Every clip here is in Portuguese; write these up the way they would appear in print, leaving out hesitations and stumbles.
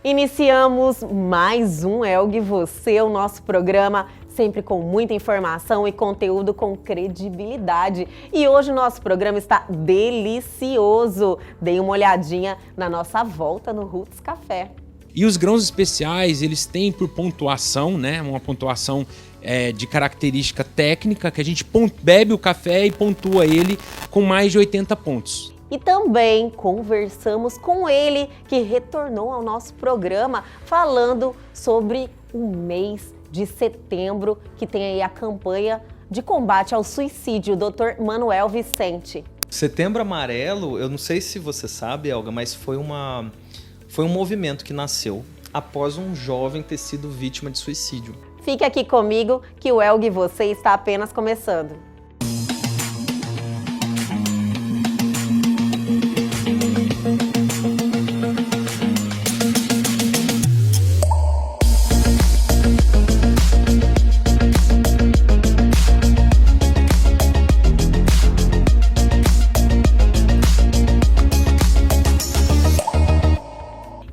Iniciamos mais um Elg Você, o nosso programa sempre com muita informação e conteúdo com credibilidade. E hoje o nosso programa está delicioso. Dei uma olhadinha na nossa volta no Roots Café. E os grãos especiais, eles têm por pontuação, né? Uma pontuação de característica técnica, que a gente bebe o café e pontua ele com mais de 80 pontos. E também conversamos com ele, que retornou ao nosso programa, falando sobre o mês de setembro, que tem aí a campanha de combate ao suicídio, o Dr. Manuel Vicente. Setembro Amarelo, eu não sei se você sabe, Elga, mas foi um movimento que nasceu após um jovem ter sido vítima de suicídio. Fique aqui comigo que o Elg Você está apenas começando.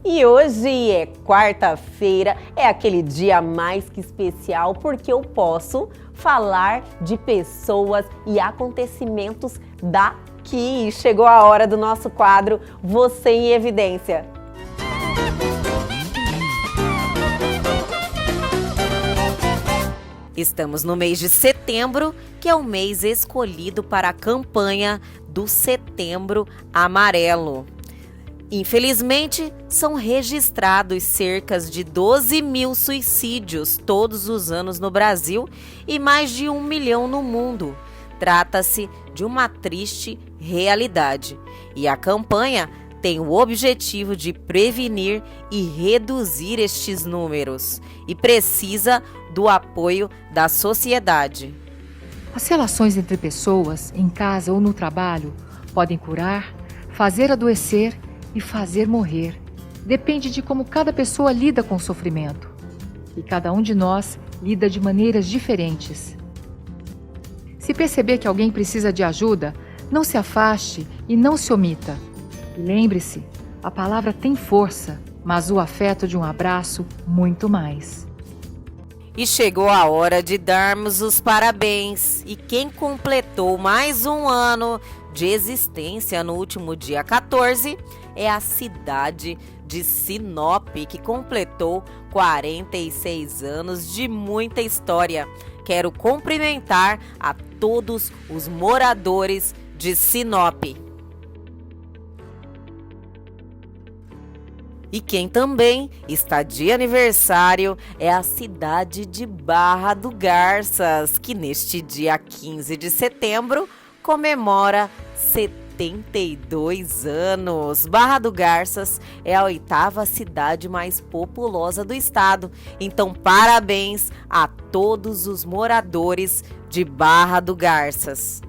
E hoje é quarta-feira, é aquele dia mais que especial porque eu posso falar de pessoas e acontecimentos daqui. Chegou a hora do nosso quadro Você em Evidência. Estamos no mês de setembro, que é o mês escolhido para a campanha do Setembro Amarelo. Infelizmente, são registrados cerca de 12 mil suicídios todos os anos no Brasil e mais de 1 milhão no mundo. Trata-se de uma triste realidade e a campanha tem o objetivo de prevenir e reduzir estes números e precisa do apoio da sociedade. As relações entre pessoas, em casa ou no trabalho, podem curar, fazer adoecer e fazer morrer. Depende de como cada pessoa lida com o sofrimento. E cada um de nós lida de maneiras diferentes. Se perceber que alguém precisa de ajuda, não se afaste e não se omita. E lembre-se, a palavra tem força, mas o afeto de um abraço, muito mais. E chegou a hora de darmos os parabéns. E quem completou mais um ano de existência no último dia 14 é a cidade de Sinop, que completou 46 anos de muita história. Quero cumprimentar a todos os moradores de Sinop. E quem também está de aniversário é a cidade de Barra do Garças, que neste dia 15 de setembro comemora 72 anos. Barra do Garças é a 8ª cidade mais populosa do estado. Então, parabéns a todos os moradores de Barra do Garças.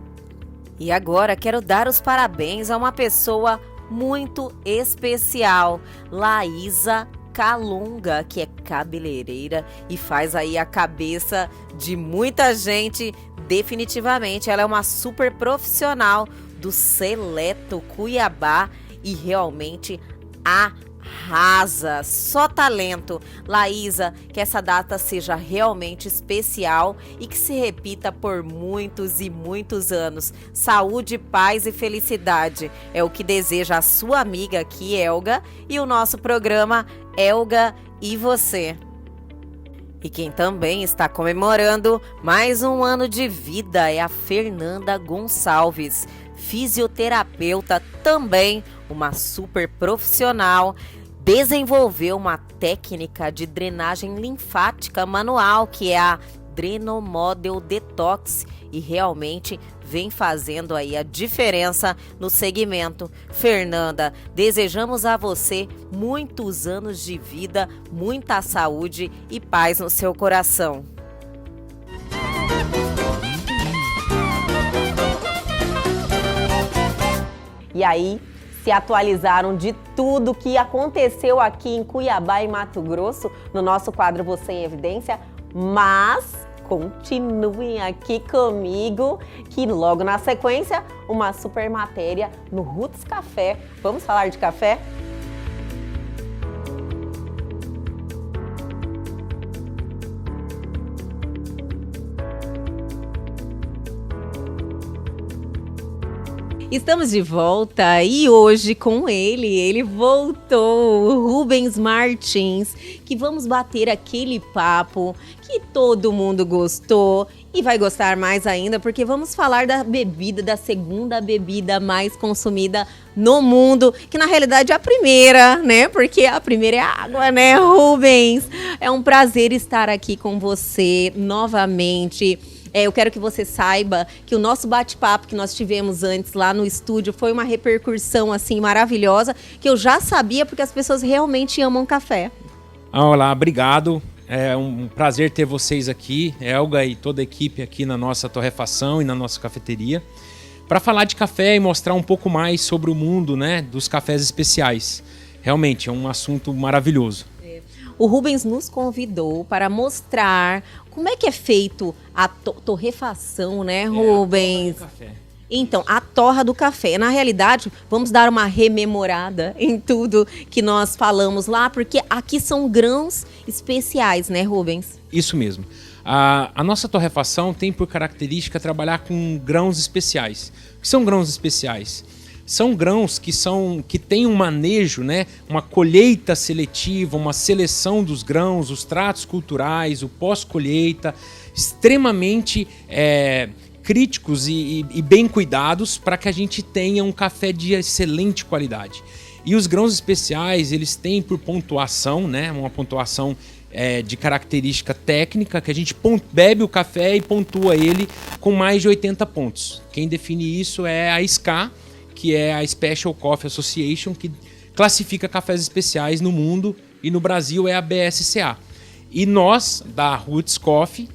E agora quero dar os parabéns a uma pessoa muito especial, Laísa Calunga, que é cabeleireira e faz aí a cabeça de muita gente. Definitivamente, ela é uma super profissional do Seleto Cuiabá e realmente arrasa, só talento. Laísa, que essa data seja realmente especial e que se repita por muitos e muitos anos. Saúde, paz e felicidade é o que deseja a sua amiga aqui, Elga, e o nosso programa Elga e Você. E quem também está comemorando mais um ano de vida é a Fernanda Gonçalves, fisioterapeuta, também uma super profissional. Desenvolveu uma técnica de drenagem linfática manual, que é a Drenomodel Detox, e realmente vem fazendo aí a diferença no segmento. Fernanda, desejamos a você muitos anos de vida, muita saúde e paz no seu coração. E aí, se atualizaram de tudo que aconteceu aqui em Cuiabá e Mato Grosso, no nosso quadro Você em Evidência, mas continuem aqui comigo, que logo na sequência, uma super matéria no Roots Café. Vamos falar de café? Estamos de volta e hoje com ele voltou, o Rubens Martins, que vamos bater aquele papo que todo mundo gostou e vai gostar mais ainda, porque vamos falar da bebida, da segunda bebida mais consumida no mundo, que na realidade é a primeira, né? Porque a primeira é a água, né, Rubens? É um prazer estar aqui com você novamente. Eu quero que você saiba que o nosso bate-papo que nós tivemos antes lá no estúdio foi uma repercussão assim maravilhosa, que eu já sabia porque as pessoas realmente amam café. Olá, obrigado. É um prazer ter vocês aqui, Elga e toda a equipe aqui na nossa torrefação e na nossa cafeteria, para falar de café e mostrar um pouco mais sobre o mundo, né, dos cafés especiais. Realmente é um assunto maravilhoso. O Rubens nos convidou para mostrar como é que é feito a torrefação, né, Rubens? Então, a torra do café. Na realidade, vamos dar uma rememorada em tudo que nós falamos lá, porque aqui são grãos especiais, né, Rubens? Isso mesmo. A nossa torrefação tem por característica trabalhar com grãos especiais. O que são grãos especiais? São grãos que têm um manejo, né? Uma colheita seletiva, uma seleção dos grãos, os tratos culturais, o pós-colheita, extremamente críticos e bem cuidados para que a gente tenha um café de excelente qualidade. E os grãos especiais, eles têm por pontuação, né? Uma pontuação de característica técnica, que a gente bebe o café e pontua ele com mais de 80 pontos. Quem define isso é a SCA, que é a Special Coffee Association, que classifica cafés especiais no mundo, e no Brasil é a BSCA. E nós, da Roots Coffee,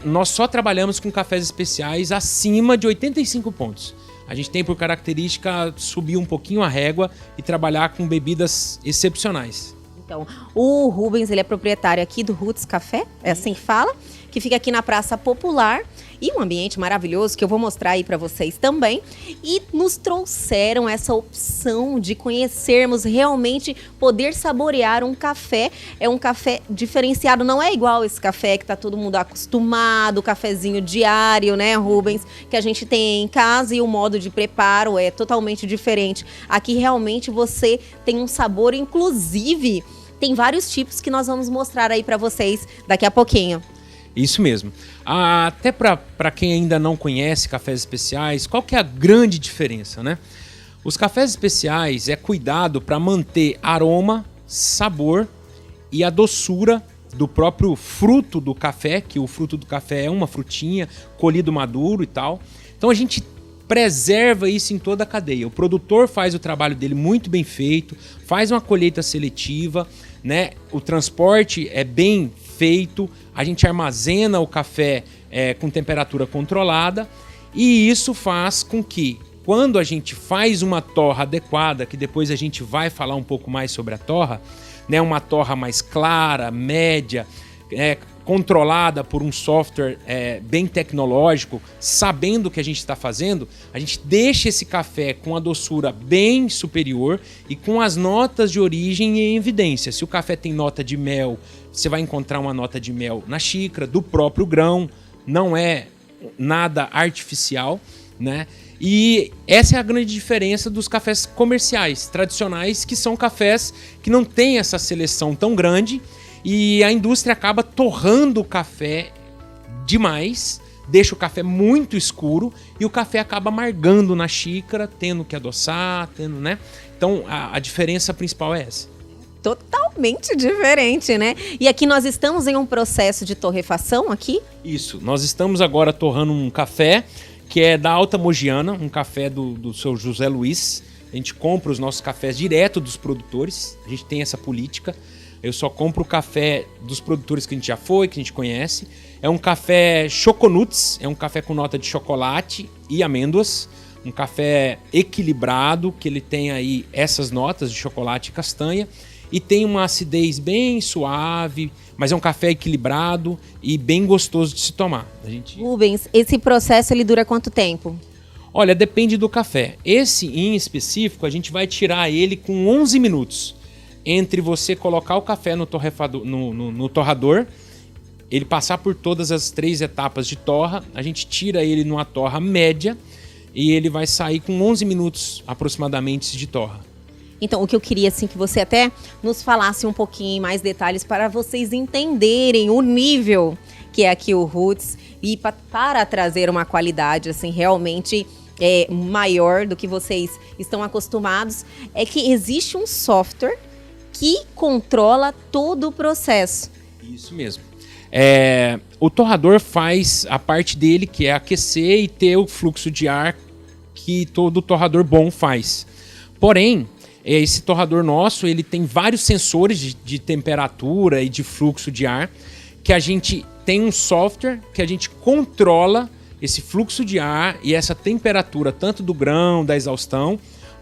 nós só trabalhamos com cafés especiais acima de 85 pontos. A gente tem por característica subir um pouquinho a régua e trabalhar com bebidas excepcionais. Então, o Rubens, ele é proprietário aqui do Roots Café, é assim que fala, que fica aqui na Praça Popular, e um ambiente maravilhoso que eu vou mostrar aí para vocês também. E nos trouxeram essa opção de conhecermos realmente, poder saborear um café. É um café diferenciado, não é igual esse café que tá todo mundo acostumado, o cafezinho diário, né, Rubens, que a gente tem em casa, e o modo de preparo é totalmente diferente. Aqui realmente você tem um sabor, inclusive tem vários tipos que nós vamos mostrar aí para vocês daqui a pouquinho. Isso mesmo. Até para quem ainda não conhece cafés especiais, qual que é a grande diferença, né? Os cafés especiais é cuidado para manter aroma, sabor e a doçura do próprio fruto do café, que o fruto do café é uma frutinha, colhido maduro e tal. Então a gente preserva isso em toda a cadeia. O produtor faz o trabalho dele muito bem feito, faz uma colheita seletiva, né? O transporte é bem feito, a gente armazena o café com temperatura controlada, e isso faz com que, quando a gente faz uma torra adequada, que depois a gente vai falar um pouco mais sobre a torra, né, uma torra mais clara, média, controlada por um software bem tecnológico, sabendo o que a gente está fazendo, a gente deixa esse café com a doçura bem superior e com as notas de origem em evidência. Se o café tem nota de mel, você vai encontrar uma nota de mel na xícara, do próprio grão, não é nada artificial, né? E essa é a grande diferença dos cafés comerciais, tradicionais, que são cafés que não têm essa seleção tão grande, e a indústria acaba torrando o café demais, deixa o café muito escuro e o café acaba amargando na xícara, tendo que adoçar, né? Então a diferença principal é essa. Totalmente diferente, né? E aqui nós estamos em um processo de torrefação aqui? Isso, nós estamos agora torrando um café que é da Alta Mogiana, um café do seu José Luiz. A gente compra os nossos cafés direto dos produtores, a gente tem essa política. Eu só compro o café dos produtores que a gente já foi, que a gente conhece. É um café Choconuts, é um café com nota de chocolate e amêndoas. Um café equilibrado, que ele tem aí essas notas de chocolate e castanha. E tem uma acidez bem suave, mas é um café equilibrado e bem gostoso de se tomar. Rubens, esse processo ele dura quanto tempo? Olha, depende do café. Esse em específico, a gente vai tirar ele com 11 minutos. Entre você colocar o café no torrador, ele passar por todas as 3 etapas de torra, a gente tira ele numa torra média e ele vai sair com 11 minutos aproximadamente de torra. Então, o que eu queria, assim, que você até nos falasse um pouquinho em mais detalhes para vocês entenderem o nível que é aqui o Roots e para trazer uma qualidade, assim, realmente maior do que vocês estão acostumados, é que existe um software que controla todo o processo. Isso mesmo. O torrador faz a parte dele, que é aquecer e ter o fluxo de ar que todo torrador bom faz. Porém, esse torrador nosso, ele tem vários sensores de temperatura e de fluxo de ar, que a gente tem um software que a gente controla esse fluxo de ar e essa temperatura, tanto do grão, da exaustão,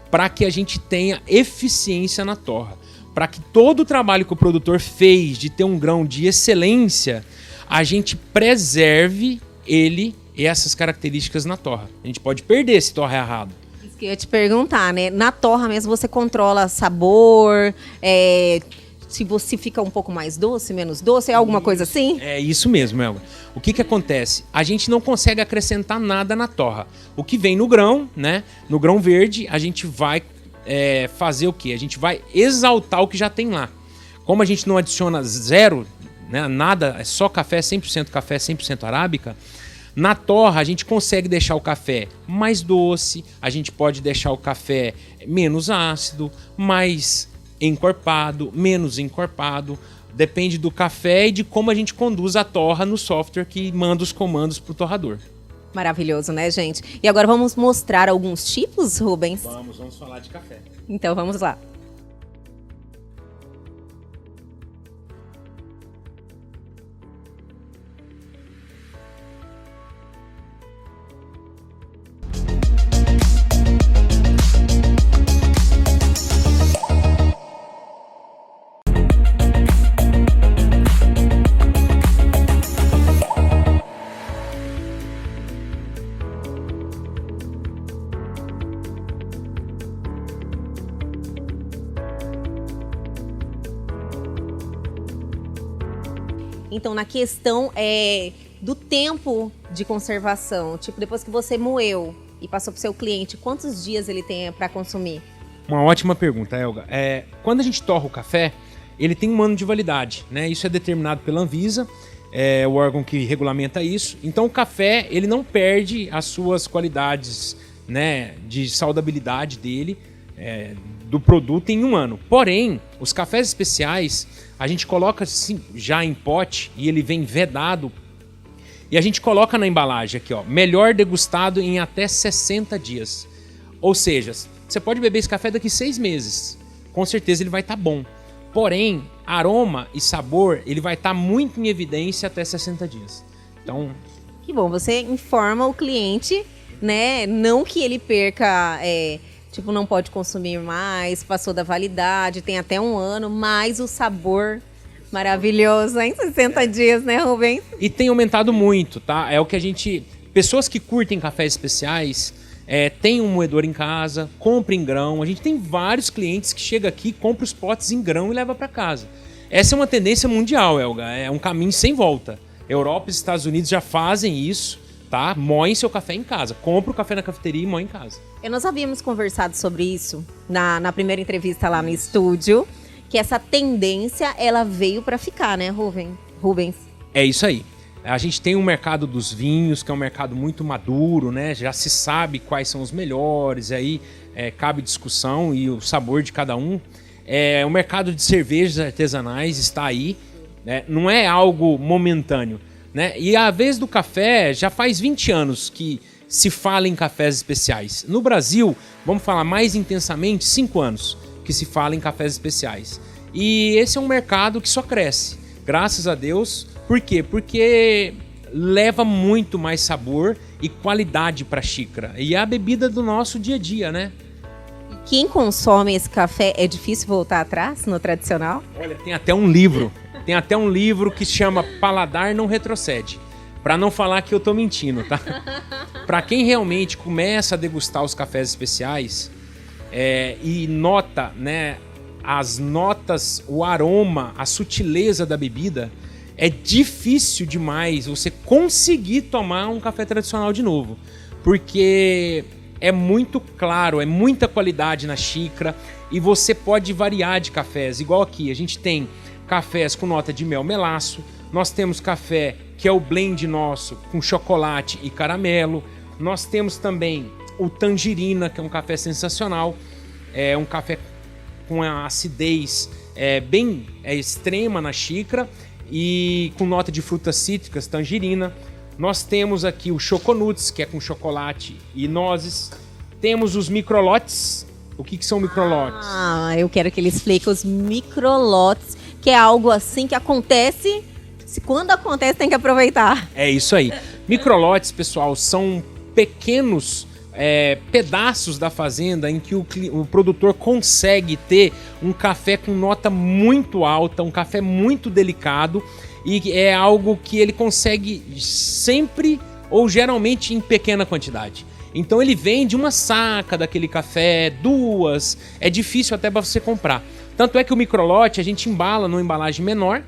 para que a gente tenha eficiência na torra. Para que todo o trabalho que o produtor fez de ter um grão de excelência, a gente preserve ele e essas características na torra. A gente pode perder se torra errado. Isso que eu ia te perguntar, né? Na torra mesmo você controla sabor, se você fica um pouco mais doce, menos doce, é alguma coisa assim? É isso mesmo, Elga. O que acontece? A gente não consegue acrescentar nada na torra. O que vem no grão, né? No grão verde, a gente vai fazer o quê? A gente vai exaltar o que já tem lá. Como a gente não adiciona zero, né, nada, é só café, 100% arábica, na torra a gente consegue deixar o café mais doce, a gente pode deixar o café menos ácido, mais encorpado, menos encorpado. Depende do café e de como a gente conduz a torra no software que manda os comandos para o torrador. Maravilhoso, né, gente? E agora vamos mostrar alguns tipos, Rubens? Vamos falar de café. Então vamos lá. Então, na questão do tempo de conservação, tipo, depois que você moeu e passou para o seu cliente, quantos dias ele tem para consumir? Uma ótima pergunta, Elga. Quando a gente torra o café, ele tem um ano de validade, né? Isso é determinado pela Anvisa, o órgão que regulamenta isso. Então, o café, ele não perde as suas qualidades, né, de saudabilidade dele, do produto em um ano. Porém, os cafés especiais, a gente coloca assim, já em pote e ele vem vedado. E a gente coloca na embalagem aqui, ó, melhor degustado em até 60 dias. Ou seja, você pode beber esse café daqui 6 meses. Com certeza ele vai estar bom. Porém, aroma e sabor, ele vai estar muito em evidência até 60 dias. Então... Que bom, você informa o cliente, né? Não que ele perca... Tipo, não pode consumir mais, passou da validade, tem até um ano, mas o sabor maravilhoso, em 60 dias, né, Rubens? E tem aumentado muito, tá? É o que a gente... Pessoas que curtem cafés especiais, tem um moedor em casa, compra em grão. A gente tem vários clientes que chegam aqui, compra os potes em grão e leva para casa. Essa é uma tendência mundial, Elga. É um caminho sem volta. Europa e Estados Unidos já fazem isso. Tá? Moem seu café em casa. Compra o café na cafeteria e moe em casa. Nós havíamos conversado sobre isso na primeira entrevista lá no estúdio, que essa tendência, ela veio para ficar, né, Rubens? É isso aí. A gente tem um mercado dos vinhos, que é um mercado muito maduro, né? Já se sabe quais são os melhores, aí cabe discussão e o sabor de cada um. O mercado de cervejas artesanais está aí, né? Não é algo momentâneo. Né? E a vez do café, já faz 20 anos que se fala em cafés especiais. No Brasil, vamos falar mais intensamente, 5 anos que se fala em cafés especiais. E esse é um mercado que só cresce, graças a Deus. Por quê? Porque leva muito mais sabor e qualidade para a xícara. E é a bebida do nosso dia a dia, né? Quem consome esse café, é difícil voltar atrás no tradicional? Olha, tem até um livro. Tem até um livro que se chama Paladar Não Retrocede. Para não falar que eu tô mentindo, tá? Para quem realmente começa a degustar os cafés especiais e nota, né, as notas, o aroma, a sutileza da bebida, é difícil demais você conseguir tomar um café tradicional de novo. Porque é muito claro, é muita qualidade na xícara e você pode variar de cafés. Igual aqui, a gente tem cafés com nota de mel melaço, nós temos café que é o blend nosso com chocolate e caramelo, nós temos também o tangerina, que é um café sensacional, é um café com a acidez bem extrema na xícara e com nota de frutas cítricas, tangerina. Nós temos aqui o Choconuts, que é com chocolate e nozes. Temos os microlotes. O que são microlotes? Eu quero que ele explique os microlotes, que é algo assim que acontece, quando acontece tem que aproveitar. É isso aí. Microlotes, pessoal, são pequenos pedaços da fazenda em que o produtor consegue ter um café com nota muito alta, um café muito delicado, e é algo que ele consegue sempre ou geralmente em pequena quantidade. Então ele vende uma saca daquele café, 2, é difícil até para você comprar. Tanto é que o microlote a gente embala numa embalagem menor,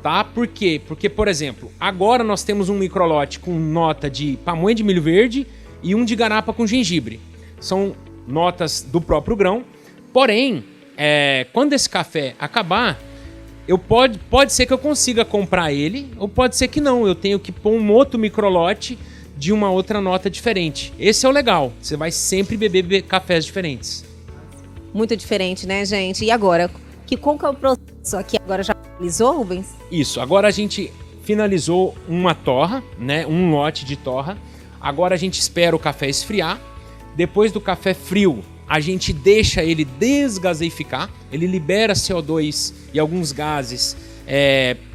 tá? Por quê? Porque, por exemplo, agora nós temos um microlote com nota de pamonha de milho verde e um de garapa com gengibre. São notas do próprio grão. Porém, quando esse café acabar, pode ser que eu consiga comprar ele, ou pode ser que não. Eu tenho que pôr um outro microlote de uma outra nota diferente. Esse é o legal. Você vai sempre beber cafés diferentes. Muito diferente, né, gente? E agora? Qual que é o processo aqui? Agora já finalizou, Rubens? Isso. Agora a gente finalizou uma torra, né? Um lote de torra. Agora a gente espera o café esfriar. Depois do café frio, a gente deixa ele desgaseificar. Ele libera CO2 e alguns gases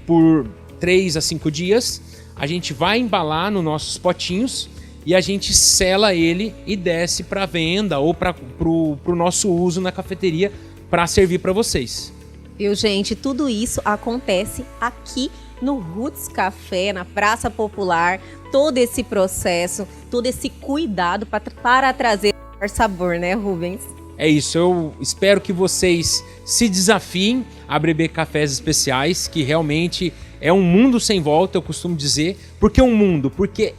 por 3 a 5 dias. A gente vai embalar nos nossos potinhos e a gente sela ele e desce para venda ou para o nosso uso na cafeteria para servir para vocês. Viu, gente? Tudo isso acontece aqui no Roots Café, na Praça Popular. Todo esse processo, todo esse cuidado para trazer sabor, né, Rubens? É isso, eu espero que vocês se desafiem a beber cafés especiais, que realmente é um mundo sem volta, eu costumo dizer. Por que um mundo? Porque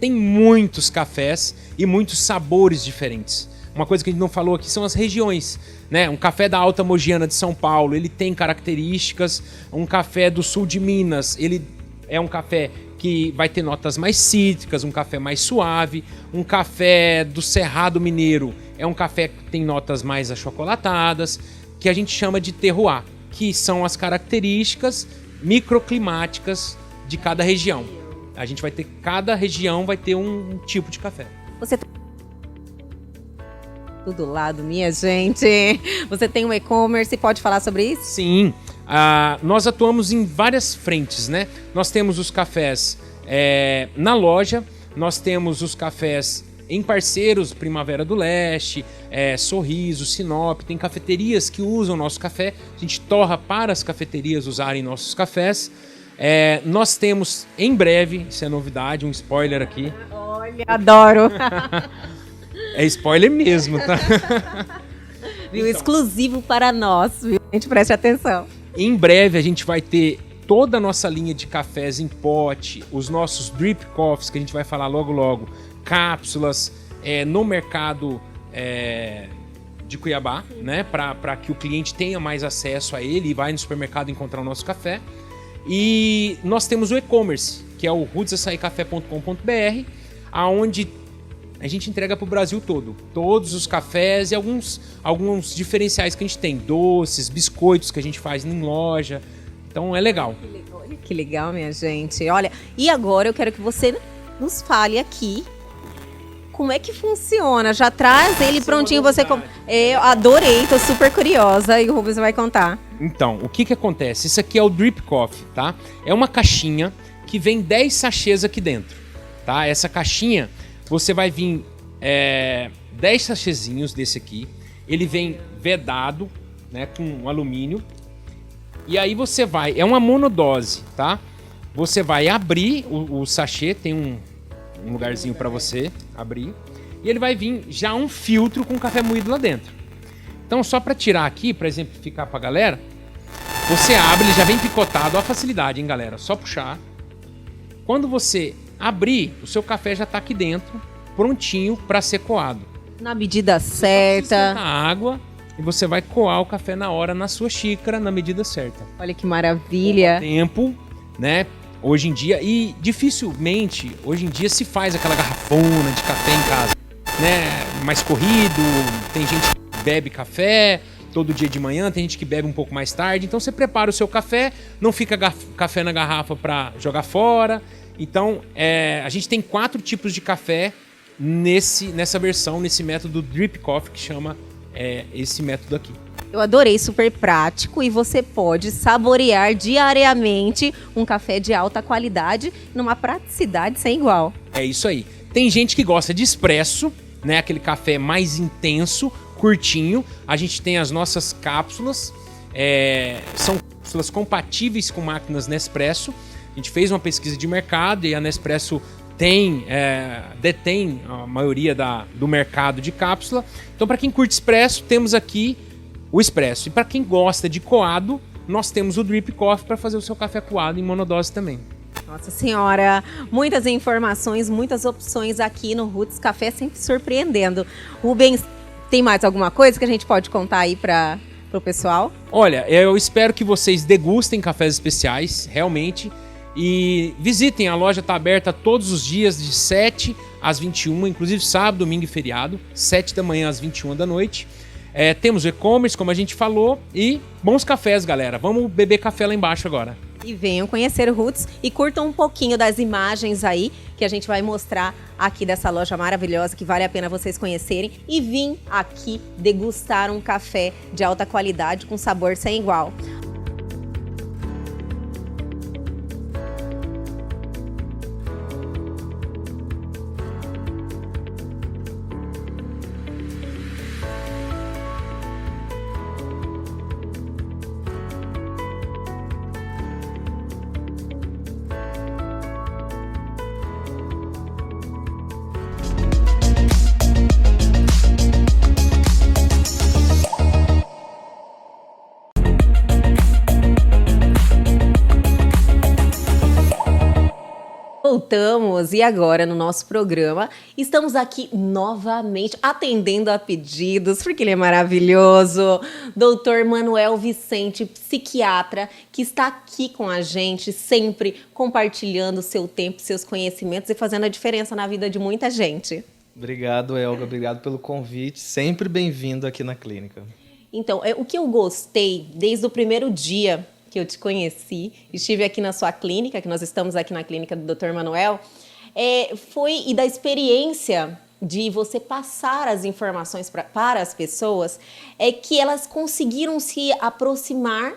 tem muitos cafés e muitos sabores diferentes. Uma coisa que a gente não falou aqui são as regiões, né? Um café da Alta Mogiana de São Paulo, ele tem características. Um café do sul de Minas, ele é um café que vai ter notas mais cítricas, um café mais suave. Um café do Cerrado Mineiro é um café que tem notas mais achocolatadas, que a gente chama de terroir, que são as características microclimáticas de cada região. A gente vai ter, cada região vai ter um tipo de café. Você do lado, minha gente. Você tem um e-commerce, pode falar sobre isso? Sim, nós atuamos em várias frentes, né? Nós temos os cafés na loja, nós temos os cafés em parceiros, Primavera do Leste, Sorriso, Sinop, tem cafeterias que usam nosso café, a gente torra para as cafeterias usarem nossos cafés. Nós temos em breve, isso é novidade, um spoiler aqui. Olha, adoro! É spoiler mesmo, tá? Viu? Então, exclusivo para nós, viu? A gente preste atenção. Em breve a gente vai ter toda a nossa linha de cafés em pote, os nossos drip coffees, que a gente vai falar logo logo, cápsulas no mercado de Cuiabá, né? Para que o cliente tenha mais acesso a ele e vai no supermercado encontrar o nosso café. E nós temos o e-commerce, que é o rootsaçaicafé.com.br, aonde a gente entrega para o Brasil todo. Todos os cafés e alguns diferenciais que a gente tem. Doces, biscoitos que a gente faz em loja. Então é legal. Olha que legal, minha gente. Olha, e agora eu quero que você nos fale aqui como é que funciona. Já traz ele prontinho. Eu adorei, tô super curiosa e o Rubens vai contar. Então, o que acontece? Isso aqui é o Drip Coffee, tá? É uma caixinha que vem 10 sachês aqui dentro, tá? Essa caixinha, você vai vir 10 sachêzinhos desse aqui. Ele vem vedado, né, com alumínio. E aí você vai... É uma monodose, tá? Você vai abrir o sachê, tem um lugarzinho para você abrir. E ele vai vir já um filtro com café moído lá dentro. Então, só para tirar aqui, para exemplificar para a galera, você abre, ele já vem picotado. Olha a facilidade, hein, galera? Só puxar. Quando você abrir, o seu café já está aqui dentro, prontinho para ser coado. Na medida Só certa. a água e você vai coar o café na hora na sua xícara, na medida certa. Olha que maravilha. Tempo, né? Hoje em dia, e dificilmente, hoje em dia se faz aquela garrafona de café em casa, né? Mais corrido, tem gente que bebe café todo dia de manhã, tem gente que bebe um pouco mais tarde, então você prepara o seu café, não fica café na garrafa para jogar fora. Então, a gente tem 4 tipos de café nessa versão, nesse método Drip Coffee, que chama esse método aqui. Eu adorei, super prático, e você pode saborear diariamente um café de alta qualidade numa praticidade sem igual. É isso aí. Tem gente que gosta de expresso, né? Aquele café mais intenso, curtinho. A gente tem as nossas cápsulas, são cápsulas compatíveis com máquinas Nespresso. A gente fez uma pesquisa de mercado e a Nespresso detém a maioria do mercado de cápsula. Então, para quem curte expresso, temos aqui o expresso. E para quem gosta de coado, nós temos o Drip Coffee para fazer o seu café coado em monodose também. Nossa senhora, muitas informações, muitas opções aqui no Roots Café, sempre surpreendendo. Rubens, tem mais alguma coisa que a gente pode contar aí para o pessoal? Olha, eu espero que vocês degustem cafés especiais, realmente. E visitem, a loja está aberta todos os dias de 7 às 21, inclusive sábado, domingo e feriado, 7 da manhã às 21 da noite. Temos o e-commerce, como a gente falou, e bons cafés, galera. Vamos beber café lá embaixo agora. E venham conhecer o Roots e curtam um pouquinho das imagens aí que a gente vai mostrar aqui dessa loja maravilhosa que vale a pena vocês conhecerem e vir aqui degustar um café de alta qualidade com sabor sem igual. Voltamos e agora no nosso programa estamos aqui novamente atendendo a pedidos, porque ele é maravilhoso. Doutor Manuel Vicente, psiquiatra, que está aqui com a gente, sempre compartilhando seu tempo, seus conhecimentos e fazendo a diferença na vida de muita gente. Obrigado, Elga. Obrigado pelo convite. Sempre bem-vindo aqui na clínica. Então, o que eu gostei desde o primeiro dia que eu te conheci, estive aqui na sua clínica, que nós estamos aqui na clínica do Dr. Manuel, e da experiência de você passar as informações para as pessoas, que elas conseguiram se aproximar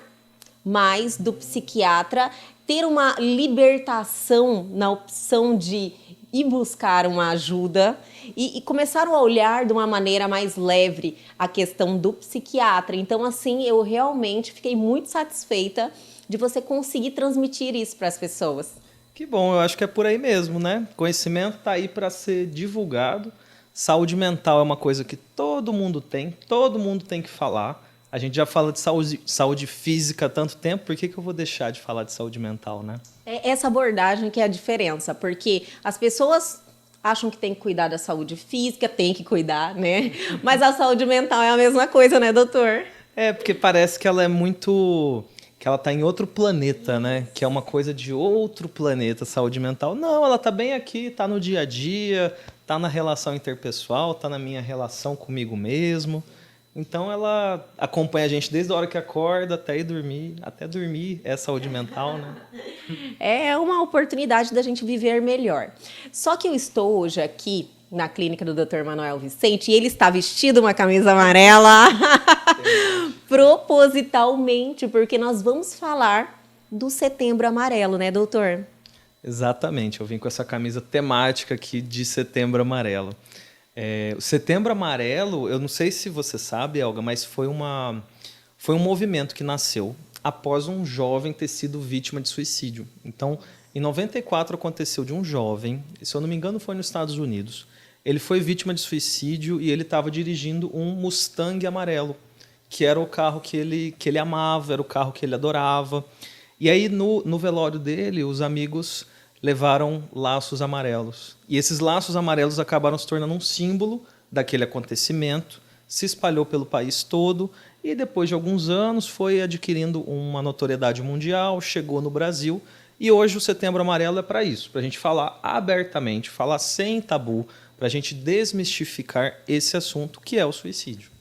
mais do psiquiatra, ter uma libertação na opção de ir buscar uma ajuda e começaram a olhar de uma maneira mais leve a questão do psiquiatra. Então, assim, eu realmente fiquei muito satisfeita de você conseguir transmitir isso para as pessoas. Que bom, eu acho que é por aí mesmo, né? Conhecimento está aí para ser divulgado. Saúde mental é uma coisa que todo mundo tem que falar. A gente já fala de saúde física há tanto tempo, por que eu vou deixar de falar de saúde mental, né? É essa abordagem que é a diferença, porque as pessoas acham que tem que cuidar da saúde física, tem que cuidar, né? Mas a saúde mental é a mesma coisa, né, doutor? Porque parece que ela é muito... que ela está em outro planeta, né? Que é uma coisa de outro planeta, saúde mental. Não, ela está bem aqui, está no dia a dia, está na relação interpessoal, está na minha relação comigo mesmo. Então, ela acompanha a gente desde a hora que acorda até dormir. Até dormir é saúde mental, né? É uma oportunidade da gente viver melhor. Só que eu estou hoje aqui na clínica do Dr. Manuel Vicente e ele está vestido uma camisa amarela propositalmente, porque nós vamos falar do Setembro Amarelo, né, doutor? Exatamente. Eu vim com essa camisa temática aqui de Setembro Amarelo. O Setembro Amarelo, eu não sei se você sabe, Elga, mas foi um movimento que nasceu após um jovem ter sido vítima de suicídio. Então, em 94 aconteceu de um jovem, se eu não me engano foi nos Estados Unidos, ele foi vítima de suicídio e ele estava dirigindo um Mustang amarelo, que era o carro que ele amava, era o carro que ele adorava. E aí, no velório dele, os amigos levaram laços amarelos. E esses laços amarelos acabaram se tornando um símbolo daquele acontecimento, se espalhou pelo país todo e depois de alguns anos foi adquirindo uma notoriedade mundial, chegou no Brasil e hoje o Setembro Amarelo é para isso, para a gente falar abertamente, falar sem tabu, para a gente desmistificar esse assunto que é o suicídio.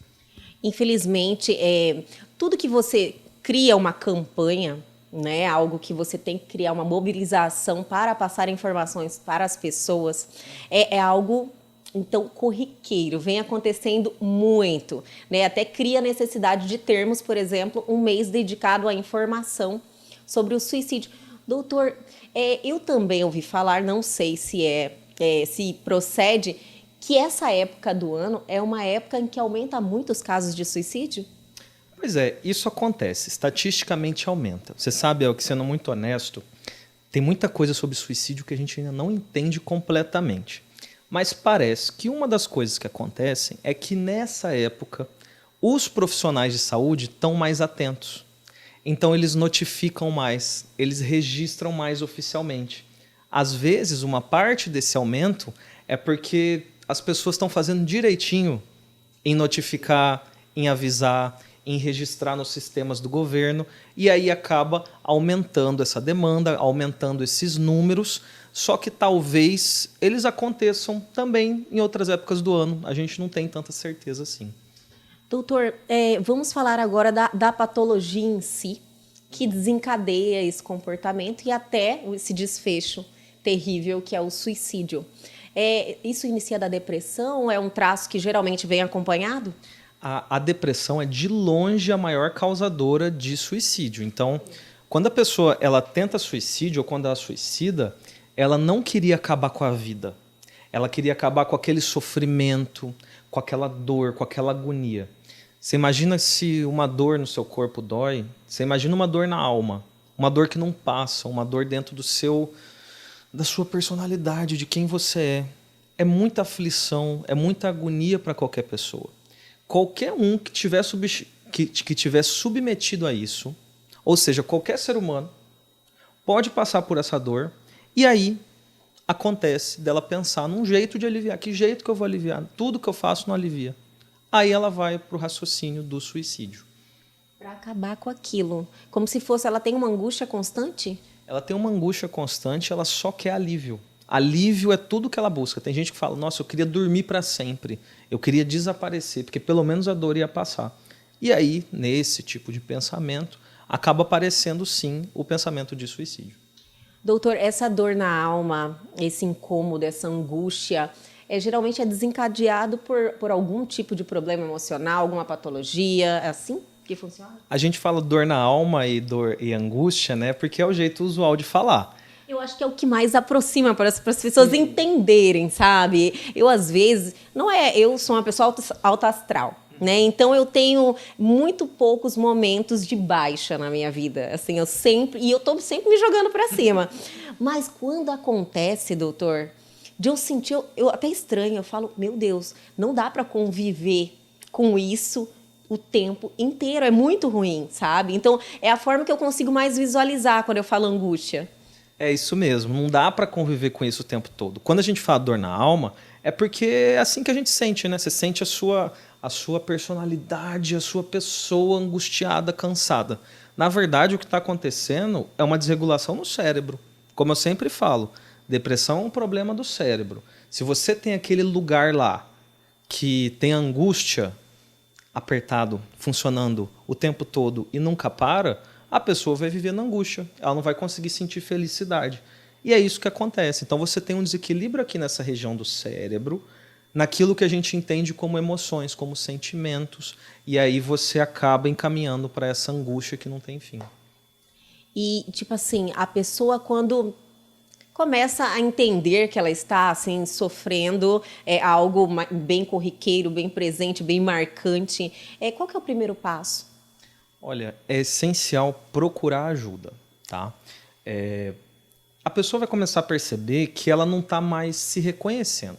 Infelizmente, tudo que você cria uma campanha, né, algo que você tem que criar uma mobilização para passar informações para as pessoas, é algo, então, corriqueiro, vem acontecendo muito, né? Até cria necessidade de termos, por exemplo, um mês dedicado à informação sobre o suicídio. Doutor, eu também ouvi falar, não sei se procede, que essa época do ano é uma época em que aumenta muito os casos de suicídio? Pois é, isso acontece, estatisticamente aumenta. Você sabe, que sendo muito honesto, tem muita coisa sobre suicídio que a gente ainda não entende completamente. Mas parece que uma das coisas que acontecem é que nessa época os profissionais de saúde estão mais atentos. Então eles notificam mais, eles registram mais oficialmente. Às vezes, uma parte desse aumento é porque as pessoas estão fazendo direitinho em notificar, em avisar, em registrar nos sistemas do governo, e aí acaba aumentando essa demanda, aumentando esses números, só que talvez eles aconteçam também em outras épocas do ano. A gente não tem tanta certeza assim. Doutor, vamos falar agora da patologia em si, que desencadeia esse comportamento e até esse desfecho terrível que é o suicídio. Isso inicia da depressão? É um traço que geralmente vem acompanhado? A depressão é de longe a maior causadora de suicídio. Então, quando a pessoa ela tenta suicídio ou quando ela suicida, ela não queria acabar com a vida. Ela queria acabar com aquele sofrimento, com aquela dor, com aquela agonia. Você imagina se uma dor no seu corpo dói, você imagina uma dor na alma, uma dor que não passa, uma dor dentro da sua personalidade, de quem você é. É muita aflição, é muita agonia para qualquer pessoa. Qualquer um que tiver submetido a isso, ou seja, qualquer ser humano, pode passar por essa dor e aí acontece dela pensar num jeito de aliviar. Que jeito que eu vou aliviar? Tudo que eu faço não alivia. Aí ela vai para o raciocínio do suicídio. Para acabar com aquilo. Como se fosse, ela tem uma angústia constante? Ela tem uma angústia constante, ela só quer alívio. Alívio é tudo que ela busca. Tem gente que fala, nossa, eu queria dormir para sempre. Eu queria desaparecer, porque pelo menos a dor ia passar. E aí, nesse tipo de pensamento, acaba aparecendo, sim, o pensamento de suicídio. Doutor, essa dor na alma, esse incômodo, essa angústia, geralmente é desencadeado por algum tipo de problema emocional, alguma patologia, é assim que funciona? A gente fala dor na alma e dor e angústia, né? Porque é o jeito usual de falar. Eu acho que é o que mais aproxima para as pessoas entenderem, sabe? Eu, às vezes, eu sou uma pessoa alta astral, né? Então eu tenho muito poucos momentos de baixa na minha vida. Assim, eu tô sempre me jogando para cima. Mas quando acontece, doutor, de eu sentir, eu até estranho, eu falo, meu Deus, não dá para conviver com isso o tempo inteiro, é muito ruim, sabe? Então é a forma que eu consigo mais visualizar quando eu falo angústia. É isso mesmo, não dá para conviver com isso o tempo todo. Quando a gente fala dor na alma, é porque é assim que a gente sente, né? Você sente a sua personalidade, a sua pessoa angustiada, cansada. Na verdade, o que está acontecendo é uma desregulação no cérebro. Como eu sempre falo, depressão é um problema do cérebro. Se você tem aquele lugar lá que tem angústia apertado, funcionando o tempo todo e nunca para, a pessoa vai viver na angústia, ela não vai conseguir sentir felicidade. E é isso que acontece. Então você tem um desequilíbrio aqui nessa região do cérebro, naquilo que a gente entende como emoções, como sentimentos, e aí você acaba encaminhando para essa angústia que não tem fim. E, tipo assim, a pessoa quando começa a entender que ela está assim sofrendo algo bem corriqueiro, bem presente, bem marcante, qual que é o primeiro passo? Olha, é essencial procurar ajuda, tá? A pessoa vai começar a perceber que ela não está mais se reconhecendo.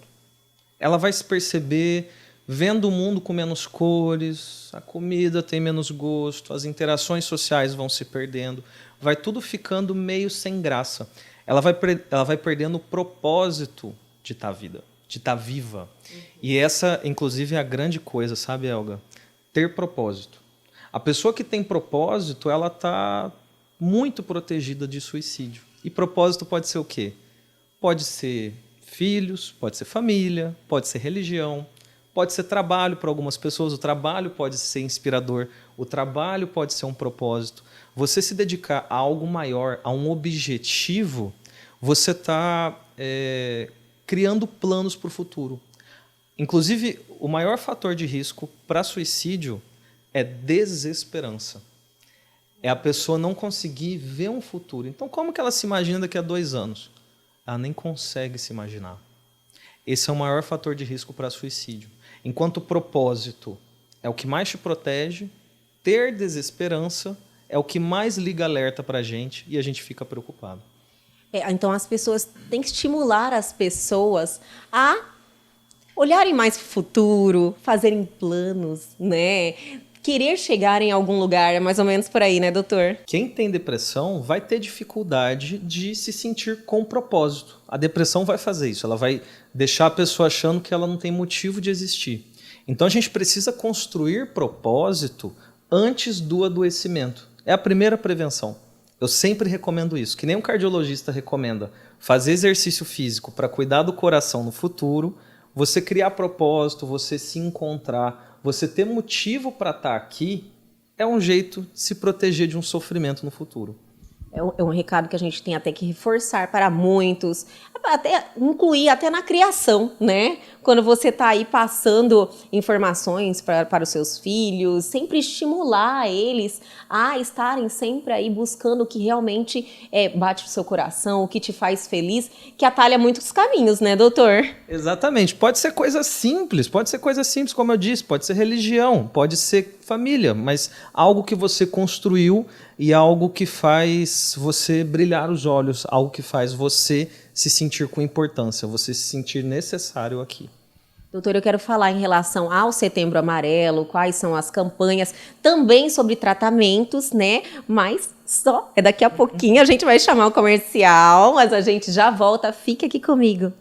Ela vai se perceber vendo o mundo com menos cores, a comida tem menos gosto, as interações sociais vão se perdendo, vai tudo ficando meio sem graça. Ela vai perdendo o propósito de estar à vida. de estar viva. E essa, inclusive, é a grande coisa, sabe, Elga? Ter propósito. A pessoa que tem propósito, ela está muito protegida de suicídio. E propósito pode ser o quê? Pode ser filhos, pode ser família, pode ser religião, pode ser trabalho para algumas pessoas. O trabalho pode ser inspirador, o trabalho pode ser um propósito. Você se dedicar a algo maior, a um objetivo, você está criando planos para o futuro. Inclusive, o maior fator de risco para suicídio é desesperança. É a pessoa não conseguir ver um futuro. Então, como que ela se imagina daqui a 2 anos? Ela nem consegue se imaginar. Esse é o maior fator de risco para suicídio. Enquanto o propósito é o que mais te protege, ter desesperança é o que mais liga alerta para a gente e a gente fica preocupado. Então, as pessoas têm que estimular as pessoas a olharem mais para o futuro, fazerem planos, né? Querer chegar em algum lugar, é mais ou menos por aí, né, doutor? Quem tem depressão vai ter dificuldade de se sentir com propósito. A depressão vai fazer isso, ela vai deixar a pessoa achando que ela não tem motivo de existir. Então a gente precisa construir propósito antes do adoecimento. É a primeira prevenção. Eu sempre recomendo isso, que nem um cardiologista recomenda fazer exercício físico para cuidar do coração no futuro, você criar propósito, você se encontrar, você ter motivo para estar aqui, é um jeito de se proteger de um sofrimento no futuro. É um recado que a gente tem até que reforçar para muitos, até incluir até na criação, né? Quando você está aí passando informações para os seus filhos, sempre estimular eles a estarem sempre aí buscando o que realmente bate o seu coração, o que te faz feliz, que atalha muitos caminhos, né, doutor? Exatamente. Pode ser coisa simples, como eu disse, pode ser religião, pode ser família, mas algo que você construiu e algo que faz você brilhar os olhos, algo que faz você se sentir com importância, você se sentir necessário aqui. Doutor, eu quero falar em relação ao Setembro Amarelo, quais são as campanhas, também sobre tratamentos, né? Mas só daqui a pouquinho a gente vai chamar o comercial, mas a gente já volta, fica aqui comigo.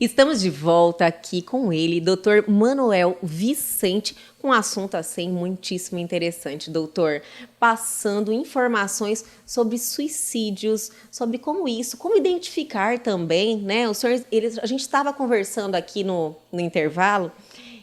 Estamos de volta aqui com ele, Dr. Manuel Vicente, com um assunto assim muitíssimo interessante, doutor, passando informações sobre suicídios, sobre como identificar também, né? A gente estava conversando aqui no intervalo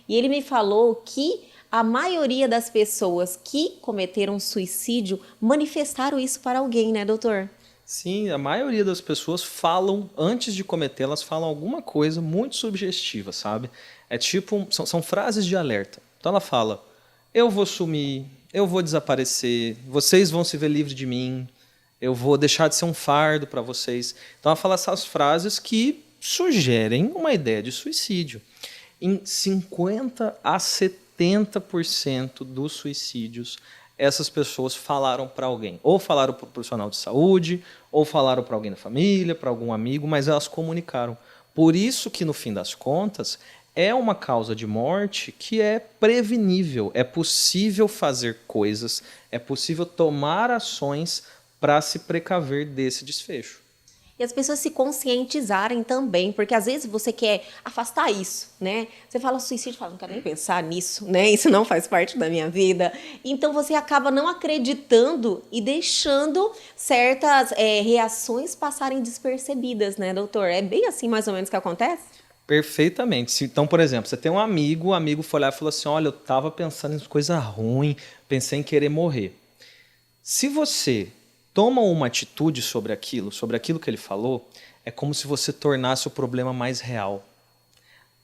e ele me falou que a maioria das pessoas que cometeram suicídio manifestaram isso para alguém, né, doutor? Sim, a maioria das pessoas falam, antes de cometer, elas falam alguma coisa muito subjetiva, sabe? É tipo, são frases de alerta. Então ela fala, eu vou sumir, eu vou desaparecer, vocês vão se ver livres de mim, eu vou deixar de ser um fardo para vocês. Então ela fala essas frases que sugerem uma ideia de suicídio. Em 50% a 70% dos suicídios, essas pessoas falaram para alguém. Ou falaram para o profissional de saúde, ou falaram para alguém da família, para algum amigo, mas elas comunicaram. Por isso que, no fim das contas, é uma causa de morte que é prevenível. É possível fazer coisas, é possível tomar ações para se precaver desse desfecho. E as pessoas se conscientizarem também, porque às vezes você quer afastar isso, né? Você fala suicídio, fala, não quero nem pensar nisso, né? Isso não faz parte da minha vida. Então você acaba não acreditando e deixando certas reações passarem despercebidas, né, doutor? É bem assim mais ou menos que acontece? Perfeitamente. Então, por exemplo, você tem um amigo, o amigo foi lá e falou assim, olha, eu estava pensando em coisa ruim, pensei em querer morrer. Se você toma uma atitude sobre aquilo que ele falou, é como se você tornasse o problema mais real.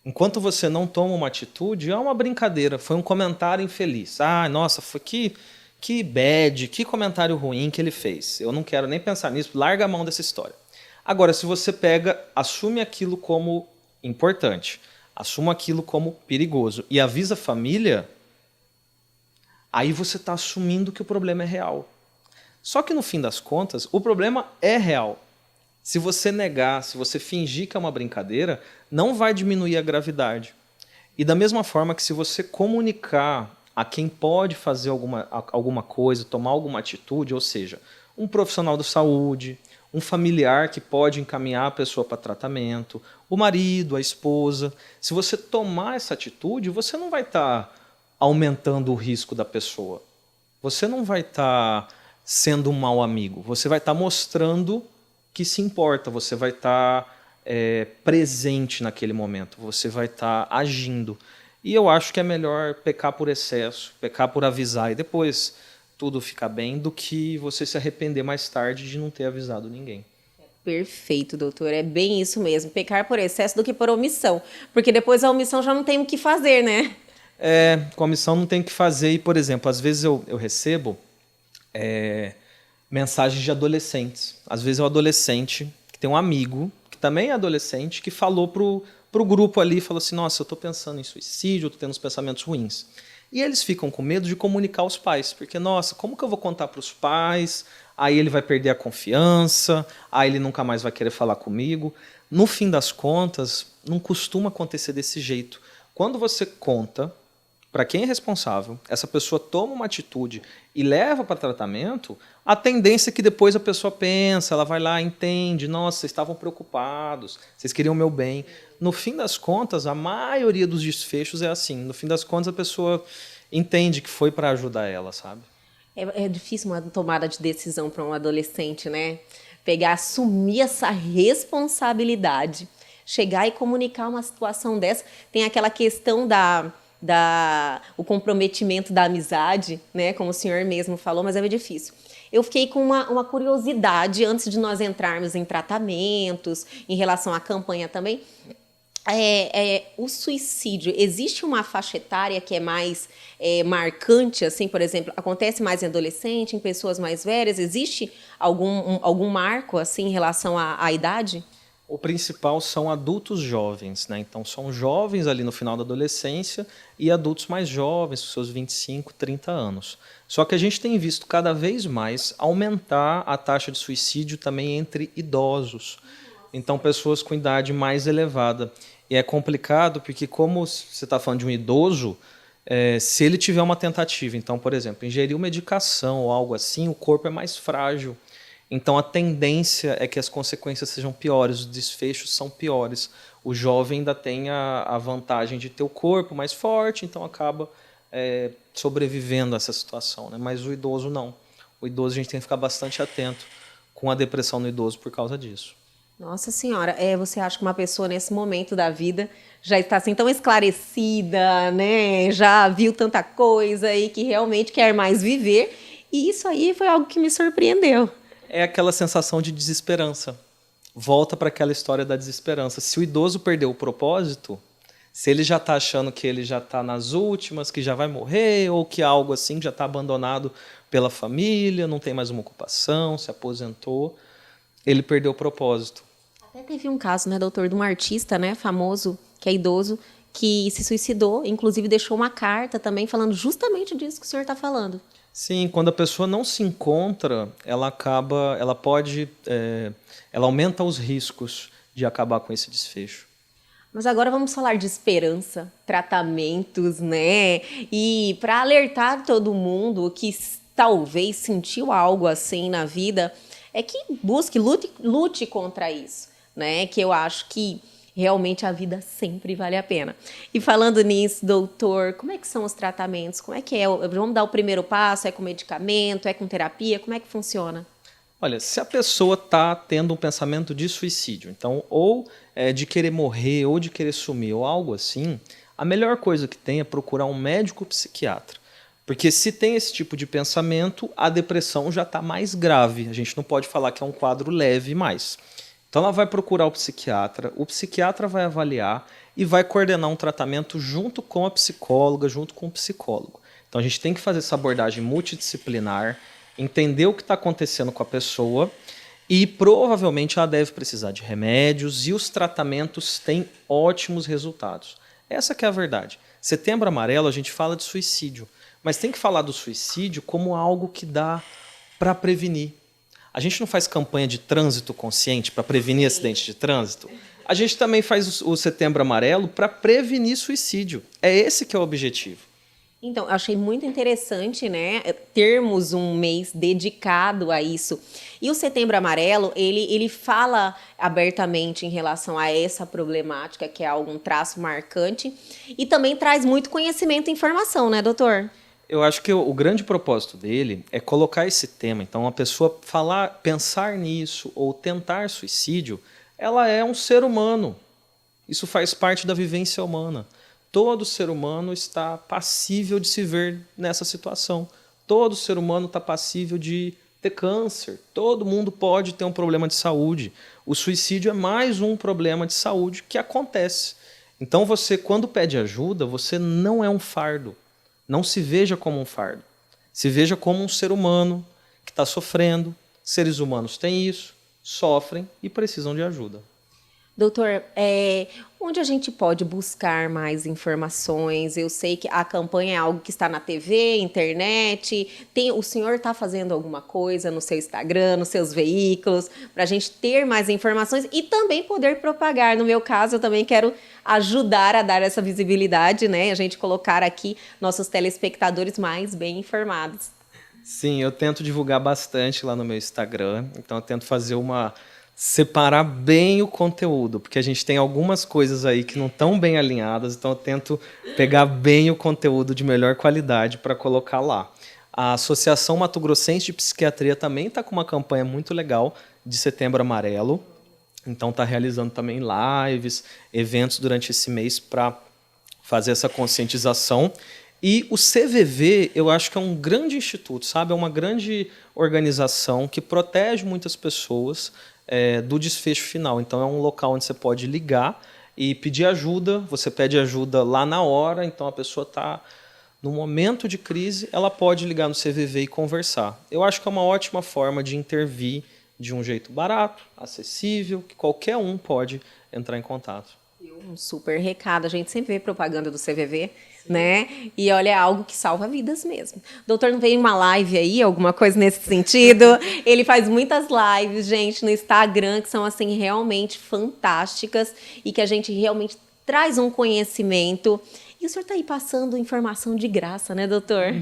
Enquanto você não toma uma atitude, é uma brincadeira, foi um comentário infeliz. Ah, nossa, foi que bad, que comentário ruim que ele fez. Eu não quero nem pensar nisso, larga a mão dessa história. Agora, se você assume aquilo como importante, assuma aquilo como perigoso e avisa a família, aí você está assumindo que o problema é real. Só que, no fim das contas, o problema é real. Se você negar, se você fingir que é uma brincadeira, não vai diminuir a gravidade. E da mesma forma que se você comunicar a quem pode fazer alguma coisa, tomar alguma atitude, ou seja, um profissional da saúde, um familiar que pode encaminhar a pessoa para tratamento, o marido, a esposa. Se você tomar essa atitude, você não vai estar aumentando o risco da pessoa. Você não vai estar sendo um mau amigo. Você vai estar mostrando que se importa. Você vai estar presente naquele momento. Você vai estar agindo. E eu acho que é melhor pecar por excesso, pecar por avisar e depois tudo ficar bem, do que você se arrepender mais tarde de não ter avisado ninguém. Perfeito, doutor. É bem isso mesmo. Pecar por excesso do que por omissão. Porque depois a omissão já não tem o que fazer, né? Com a omissão não tem o que fazer. E, por exemplo, às vezes eu recebo mensagens de adolescentes. Às vezes é um adolescente que tem um amigo, que também é adolescente, que falou pro grupo ali, falou assim, nossa, eu estou pensando em suicídio, eu estou tendo uns pensamentos ruins. E eles ficam com medo de comunicar aos pais, porque, nossa, como que eu vou contar para os pais? Aí ele vai perder a confiança, aí ele nunca mais vai querer falar comigo. No fim das contas, não costuma acontecer desse jeito. Quando você conta para quem é responsável, essa pessoa toma uma atitude e leva para tratamento, a tendência é que depois a pessoa pensa, ela vai lá, entende, nossa, vocês estavam preocupados, vocês queriam o meu bem. No fim das contas, a maioria dos desfechos é assim. No fim das contas, a pessoa entende que foi para ajudar ela, sabe? É difícil uma tomada de decisão para um adolescente, né? Assumir essa responsabilidade, chegar e comunicar uma situação dessa. Tem aquela questão o comprometimento da amizade, né? Como o senhor mesmo falou, mas é difícil. Eu fiquei com uma curiosidade antes de nós entrarmos em tratamentos, em relação à campanha também. O suicídio, existe uma faixa etária que é mais marcante, assim, por exemplo, acontece mais em adolescente, em pessoas mais velhas? Existe algum marco assim em relação à idade? O principal são adultos jovens, né? Então são jovens ali no final da adolescência e adultos mais jovens, com seus 25, 30 anos. Só que a gente tem visto cada vez mais aumentar a taxa de suicídio também entre idosos. Então pessoas com idade mais elevada. E é complicado porque, como você está falando de um idoso, se ele tiver uma tentativa, então, por exemplo, ingerir uma medicação ou algo assim, o corpo é mais frágil. Então a tendência é que as consequências sejam piores, os desfechos são piores. O jovem ainda tem a vantagem de ter o corpo mais forte, então acaba sobrevivendo a essa situação, né? Mas o idoso não. O idoso a gente tem que ficar bastante atento com a depressão no idoso por causa disso. Nossa senhora, você acha que uma pessoa nesse momento da vida já está assim tão esclarecida, né? Já viu tanta coisa e que realmente quer mais viver. E isso aí foi algo que me surpreendeu. É aquela sensação de desesperança. Volta para aquela história da desesperança. Se o idoso perdeu o propósito, se ele já está achando que ele já está nas últimas, que já vai morrer, ou que algo assim já está abandonado pela família, não tem mais uma ocupação, se aposentou, ele perdeu o propósito. Até teve um caso, né, doutor, de um artista, né, famoso, que é idoso, que se suicidou, inclusive deixou uma carta também falando justamente disso que o senhor está falando. Sim, quando a pessoa não se encontra, ela aumenta os riscos de acabar com esse desfecho. Mas agora vamos falar de esperança, tratamentos, né? E para alertar todo mundo que talvez sentiu algo assim na vida, que busque, lute contra isso, né? Que eu acho que realmente a vida sempre vale a pena. E falando nisso, doutor, como é que são os tratamentos? Como é que é? Vamos dar o primeiro passo? É com medicamento? É com terapia? Como é que funciona? Olha, se a pessoa está tendo um pensamento de suicídio, então, ou de querer morrer, ou de querer sumir, ou algo assim, a melhor coisa que tem é procurar um médico psiquiatra. Porque se tem esse tipo de pensamento, a depressão já está mais grave. A gente não pode falar que é um quadro leve mais. Então ela vai procurar o psiquiatra vai avaliar e vai coordenar um tratamento junto com a psicóloga, junto com o psicólogo. Então a gente tem que fazer essa abordagem multidisciplinar, entender o que está acontecendo com a pessoa e provavelmente ela deve precisar de remédios e os tratamentos têm ótimos resultados. Essa que é a verdade. Setembro Amarelo a gente fala de suicídio, mas tem que falar do suicídio como algo que dá para prevenir. A gente não faz campanha de trânsito consciente para prevenir acidente de trânsito? A gente também faz o Setembro Amarelo para prevenir suicídio. É esse que é o objetivo. Então, eu achei muito interessante, né, termos um mês dedicado a isso. E o Setembro Amarelo, ele fala abertamente em relação a essa problemática, que é algum traço marcante, e também traz muito conhecimento e informação, né, doutor? Eu acho que o grande propósito dele é colocar esse tema. Então, a pessoa pensar nisso ou tentar suicídio, ela é um ser humano. Isso faz parte da vivência humana. Todo ser humano está passível de se ver nessa situação. Todo ser humano está passível de ter câncer. Todo mundo pode ter um problema de saúde. O suicídio é mais um problema de saúde que acontece. Então você, quando pede ajuda, você não é um fardo. Não se veja como um fardo. Se veja como um ser humano que está sofrendo. Seres humanos têm isso, sofrem e precisam de ajuda. Doutor, onde a gente pode buscar mais informações? Eu sei que a campanha é algo que está na TV, internet. O senhor está fazendo alguma coisa no seu Instagram, nos seus veículos, para a gente ter mais informações e também poder propagar. No meu caso, eu também quero ajudar a dar essa visibilidade, né? A gente colocar aqui nossos telespectadores mais bem informados. Sim, eu tento divulgar bastante lá no meu Instagram. Então eu tento separar bem o conteúdo, porque a gente tem algumas coisas aí que não estão bem alinhadas, então eu tento pegar bem o conteúdo de melhor qualidade para colocar lá. A Associação Mato Grossense de Psiquiatria também está com uma campanha muito legal de Setembro Amarelo, então está realizando também lives, eventos durante esse mês para fazer essa conscientização. E o CVV, eu acho que é um grande instituto, sabe? É uma grande organização que protege muitas pessoas do desfecho final. Então é um local onde você pode ligar e pedir ajuda. Você pede ajuda lá na hora, então a pessoa está no momento de crise, ela pode ligar no CVV e conversar. Eu acho que é uma ótima forma de intervir de um jeito barato, acessível, que qualquer um pode entrar em contato. Um super recado, a gente sempre vê propaganda do CVV, né? E olha, é algo que salva vidas mesmo. Doutor, não veio uma live aí, alguma coisa nesse sentido? Ele faz muitas lives, gente, no Instagram, que são, assim, realmente fantásticas e que a gente realmente traz um conhecimento. E o senhor está aí passando informação de graça, né, doutor?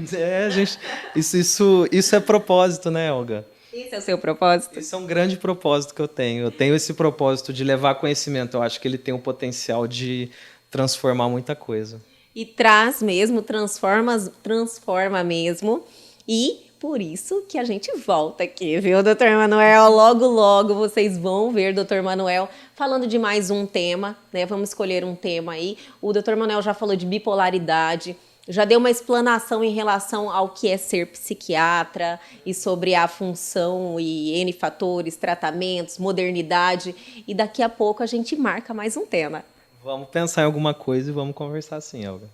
Gente, isso é propósito, né, Olga? Esse é o seu propósito? Esse é um grande propósito que eu tenho. Eu tenho esse propósito de levar conhecimento. Eu acho que ele tem o potencial de transformar muita coisa. E traz mesmo, transforma mesmo. E por isso que a gente volta aqui, viu, doutor Emanuel? Logo, logo vocês vão ver doutor Emanuel falando de mais um tema, né? Vamos escolher um tema aí. O doutor Emanuel já falou de bipolaridade, já deu uma explanação em relação ao que é ser psiquiatra e sobre a função e N fatores, tratamentos, modernidade. E daqui a pouco a gente marca mais um tema. Vamos pensar em alguma coisa e vamos conversar sim, Olga.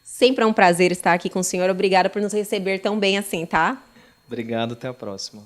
Sempre é um prazer estar aqui com o senhor. Obrigada por nos receber tão bem assim, tá? Obrigado, até a próxima.